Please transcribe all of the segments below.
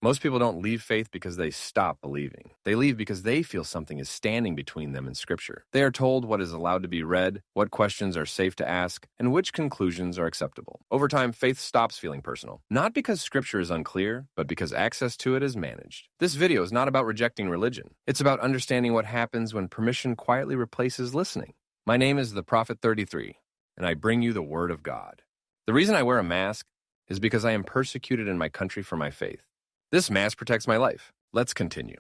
Most people don't leave faith because they stop believing. They leave because they feel something is standing between them and Scripture. They are told what is allowed to be read, what questions are safe to ask, and which conclusions are acceptable. Over time, faith stops feeling personal. Not because Scripture is unclear, but because access to it is managed. This video is not about rejecting religion. It's about understanding what happens when permission quietly replaces listening. My name is the Prophet 33, and I bring you the Word of God. The reason I wear a mask is because I am persecuted in my country for my faith. This mask protects my life. Let's continue.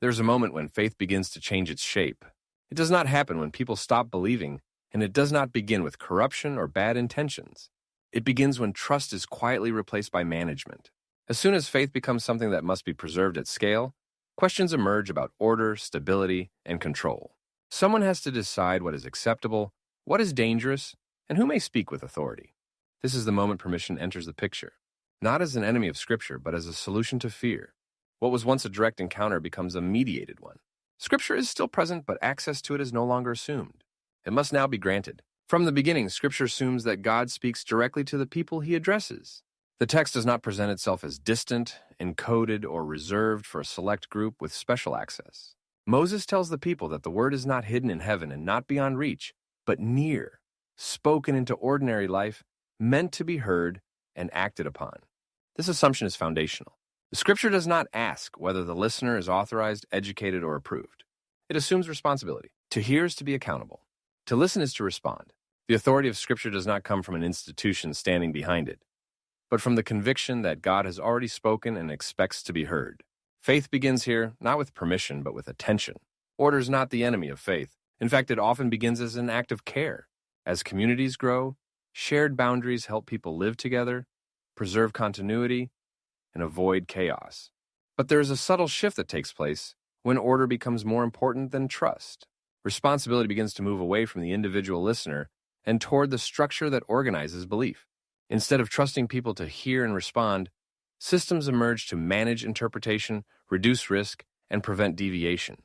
There's a moment when faith begins to change its shape. It does not happen when people stop believing, and it does not begin with corruption or bad intentions. It begins when trust is quietly replaced by management. As soon as faith becomes something that must be preserved at scale, questions emerge about order, stability, and control. Someone has to decide what is acceptable, what is dangerous, and who may speak with authority. This is the moment permission enters the picture. Not as an enemy of Scripture, but as a solution to fear. What was once a direct encounter becomes a mediated one. Scripture is still present, but access to it is no longer assumed. It must now be granted. From the beginning, Scripture assumes that God speaks directly to the people he addresses. The text does not present itself as distant, encoded, or reserved for a select group with special access. Moses tells the people that the word is not hidden in heaven and not beyond reach, but near, spoken into ordinary life, meant to be heard and acted upon. This assumption is foundational. The Scripture does not ask whether the listener is authorized, educated, or approved. It assumes responsibility. To hear is to be accountable. To listen is to respond. The authority of Scripture does not come from an institution standing behind it, but from the conviction that God has already spoken and expects to be heard. Faith begins here, not with permission, but with attention. Order is not the enemy of faith. In fact, it often begins as an act of care. As communities grow, shared boundaries help people live together, preserve continuity, and avoid chaos. But there is a subtle shift that takes place when order becomes more important than trust. Responsibility begins to move away from the individual listener and toward the structure that organizes belief. Instead of trusting people to hear and respond, systems emerge to manage interpretation, reduce risk, and prevent deviation.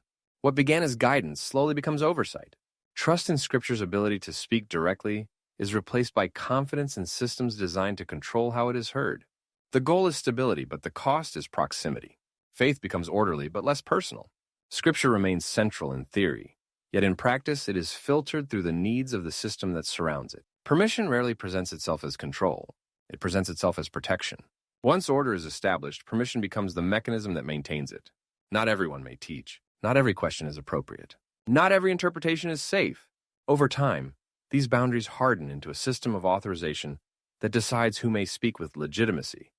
What began as guidance slowly becomes oversight. Trust in Scripture's ability to speak directly is replaced by confidence in systems designed to control how it is heard. The goal is stability, but the cost is proximity. Faith becomes orderly, but less personal. Scripture remains central in theory, yet in practice it is filtered through the needs of the system that surrounds it. Permission rarely presents itself as control. It presents itself as protection. Once order is established, permission becomes the mechanism that maintains it. Not everyone may teach. Not every question is appropriate. Not every interpretation is safe. Over time, these boundaries harden into a system of authorization that decides who may speak with legitimacy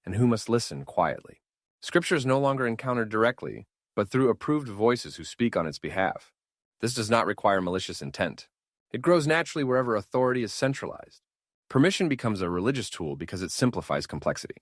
and who must listen quietly. Scripture is no longer encountered directly, but through approved voices who speak on its behalf. This does not require malicious intent. It grows naturally wherever authority is centralized. Permission becomes a religious tool because it simplifies complexity.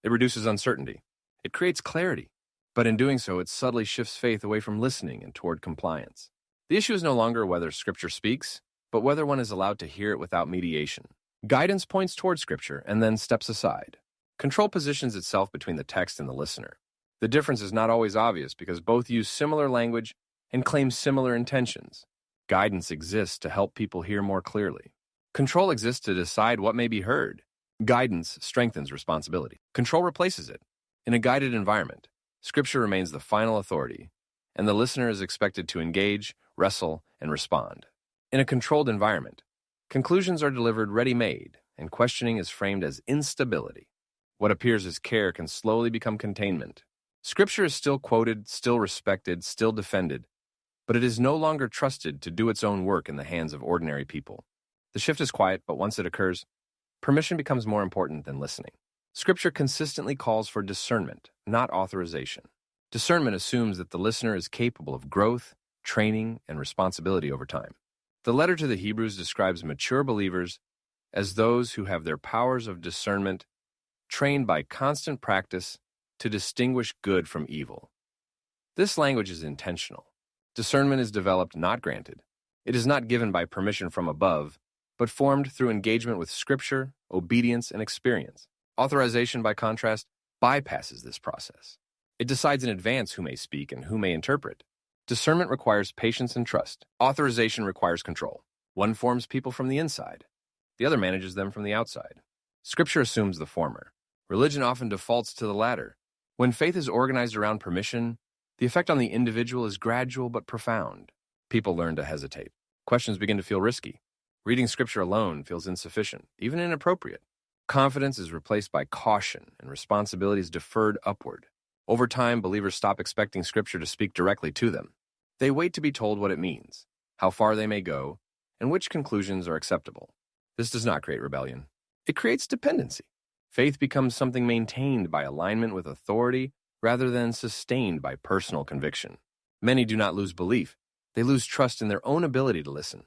It reduces uncertainty. It creates clarity. But in doing so, it subtly shifts faith away from listening and toward compliance. The issue is no longer whether Scripture speaks, but whether one is allowed to hear it without mediation. Guidance points toward Scripture and then steps aside. Control positions itself between the text and the listener. The difference is not always obvious because both use similar language and claim similar intentions. Guidance exists to help people hear more clearly. Control exists to decide what may be heard. Guidance strengthens responsibility. Control replaces it. In a guided environment, Scripture remains the final authority, and the listener is expected to engage, wrestle, and respond. In a controlled environment, conclusions are delivered ready-made, and questioning is framed as instability. What appears as care can slowly become containment. Scripture is still quoted, still respected, still defended, but it is no longer trusted to do its own work in the hands of ordinary people. The shift is quiet, but once it occurs, permission becomes more important than listening. Scripture consistently calls for discernment, not authorization. Discernment assumes that the listener is capable of growth, training, and responsibility over time. The letter to the Hebrews describes mature believers as those who have their powers of discernment trained by constant practice to distinguish good from evil. This language is intentional. Discernment is developed, not granted. It is not given by permission from above, but formed through engagement with Scripture, obedience, and experience. Authorization, by contrast, bypasses this process. It decides in advance who may speak and who may interpret. Discernment requires patience and trust. Authorization requires control. One forms people from the inside. The other manages them from the outside. Scripture assumes the former. Religion often defaults to the latter, When faith is organized around permission, the effect on the individual is gradual but profound. People learn to hesitate. Questions begin to feel risky. Reading scripture alone feels insufficient, even inappropriate. Confidence is replaced by caution, and responsibility is deferred upward. Over time, believers stop expecting scripture to speak directly to them. They wait to be told what it means, how far they may go, and which conclusions are acceptable. This does not create rebellion. It creates dependency. Faith becomes something maintained by alignment with authority rather than sustained by personal conviction. Many do not lose belief. They lose trust in their own ability to listen.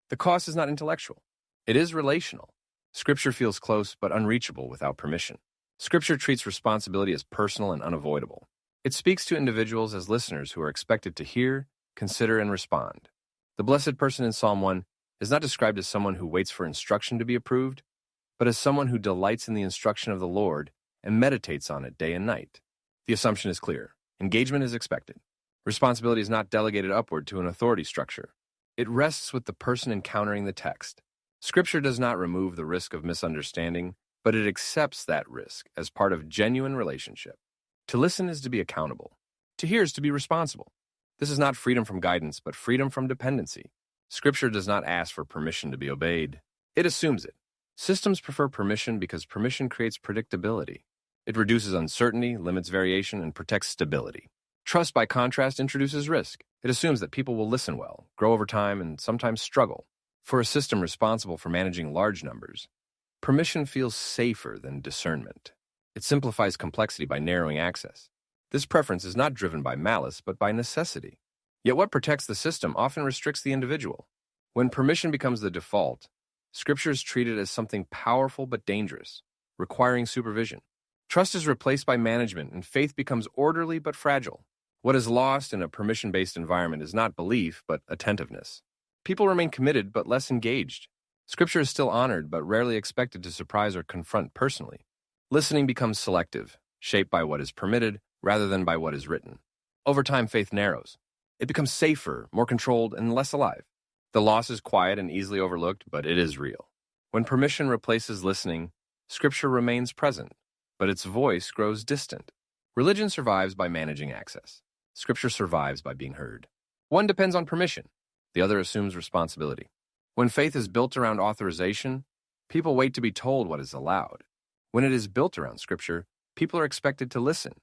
The cost is not intellectual. It is relational. Scripture feels close but unreachable without permission. Scripture treats responsibility as personal and unavoidable. It speaks to individuals as listeners who are expected to hear, consider, and respond. The blessed person in Psalm 1 is not described as someone who waits for instruction to be approved, but as someone who delights in the instruction of the Lord and meditates on it day and night. The assumption is clear. Engagement is expected. Responsibility is not delegated upward to an authority structure. It rests with the person encountering the text. Scripture does not remove the risk of misunderstanding, but it accepts that risk as part of genuine relationship. To listen is to be accountable. To hear is to be responsible. This is not freedom from guidance, but freedom from dependency. Scripture does not ask for permission to be obeyed. It assumes it. Systems prefer permission because permission creates predictability. It reduces uncertainty, limits variation, and protects stability. Trust, by contrast, introduces risk. It assumes that people will listen well, grow over time, and sometimes struggle. For a system responsible for managing large numbers, permission feels safer than discernment. It simplifies complexity by narrowing access. This preference is not driven by malice, but by necessity. Yet what protects the system often restricts the individual. When permission becomes the default, Scripture is treated as something powerful but dangerous, requiring supervision. Trust is replaced by management, and faith becomes orderly but fragile. What is lost in a permission-based environment is not belief, but attentiveness. People remain committed but less engaged. Scripture is still honored but rarely expected to surprise or confront personally. Listening becomes selective, shaped by what is permitted rather than by what is written. Over time, faith narrows. It becomes safer, more controlled, and less alive. The loss is quiet and easily overlooked, but it is real. When permission replaces listening, Scripture remains present, but its voice grows distant. Religion survives by managing access. Scripture survives by being heard. One depends on permission. The other assumes responsibility. When faith is built around authorization, people wait to be told what is allowed. When it is built around Scripture, people are expected to listen.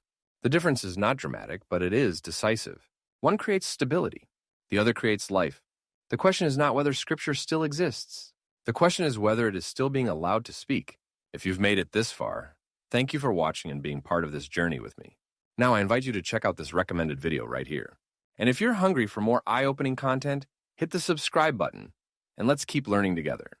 The difference is not dramatic, but it is decisive. One creates stability. The other creates life. The question is not whether Scripture still exists. The question is whether it is still being allowed to speak. If you've made it this far, thank you for watching and being part of this journey with me. Now I invite you to check out this recommended video right here. And if you're hungry for more eye-opening content, hit the subscribe button, and let's keep learning together.